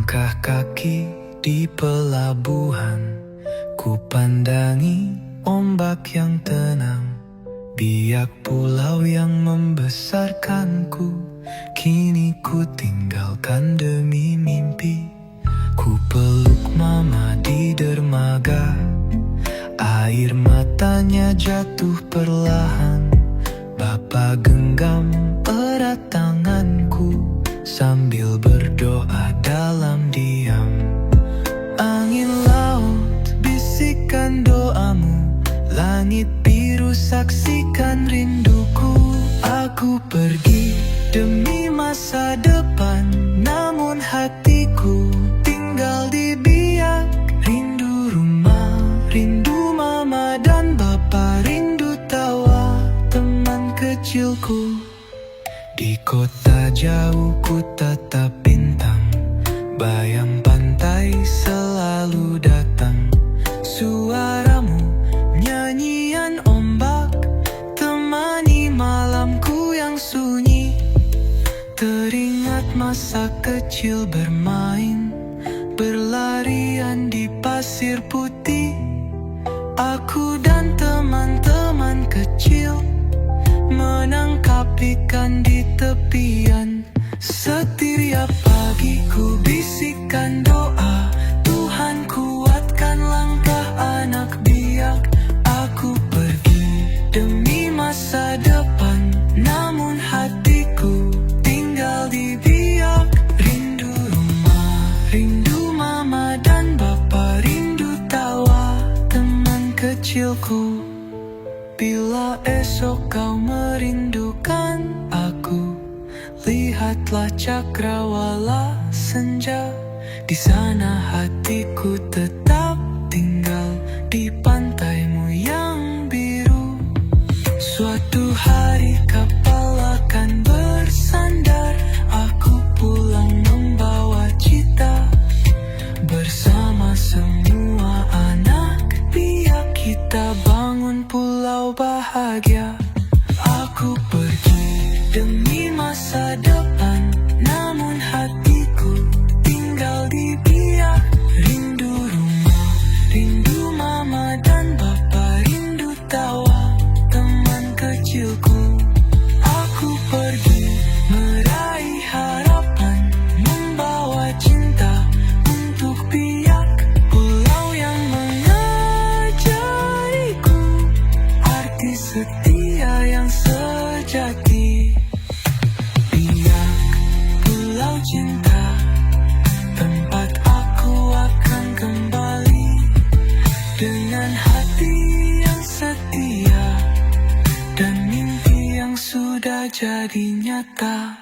Langkah kaki di pelabuhan, ku pandangi ombak yang tenang. Biak pulau yang membesarkanku, kini ku tinggalkan demi mimpi. Ku peluk mama di dermaga, air matanya jatuh perlahan. Bapa genggam erat tanganku sambil berdoa dalam diam. Angin laut bisikan doamu, langit biru saksikan rinduku. Aku pergi demi masa depan, namun hatiku tinggal di Biak. Rindu rumah, rindu mama dan bapa, rindu tawa teman kecilku. Di kota jauh ku tatap bintang, bayang pantai selalu datang. Suaramu, nyanyian ombak, temani malamku yang sunyi. Teringat masa kecil bermain, berlarian di pasir putih. Aku dan teman-teman kecil menangkap ikan di tepian. Setiap pagi ku bisikan doa, Tuhan kuatkan langkah anak Biak. Aku pergi demi masa depan, namun hatiku tinggal di Biak. Rindu rumah, rindu mama dan bapa, rindu tawa teman kecilku. Bila esok kau merindukan aku, lihatlah cakrawala senja. Di sana hatiku tetap tinggal, di pantaimu yang biru. Suatu hari kapal akan bersandar, aku pulang membawa cita. Bersama semua anak Biak, kita bangun pulau bahagia. Aku pergi demi masa depan, namun hatiku tinggal di Biak. Rindu rumah, rindu mama dan bapa, rindu tawa teman kecilku. Aku pergi meraih harapan, membawa cinta untuk Biak. Pulau yang mengajariku arti setia yang sejati. Biak, pulau cinta, tempat aku akan kembali dengan hati yang setia dan mimpi yang sudah jadi nyata.